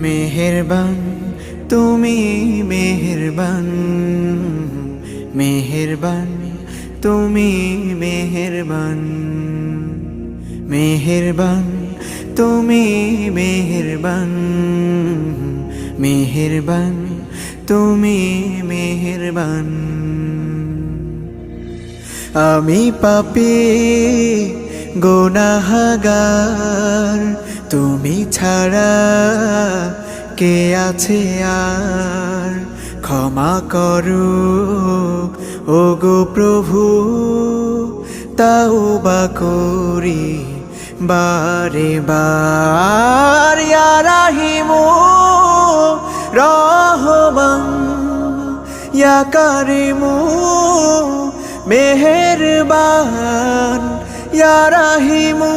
মেহেরবান তুমি মেহেরবান, মেহেরবান তুমি মেহেরবান, মেহেরবান তুমি মেহেরবান, মেহেরবান তুমি মেহেরবান। আমি পাপী গুনাহগার, তুমি ছাড়া কে আছে আর? ক্ষমা করো ওগো প্রভু, তাওবা করি বারে বার। ইয়া রাহিমু রহমান, ইয়া কারিমু মেহেরবান, ইয়া রাহিমু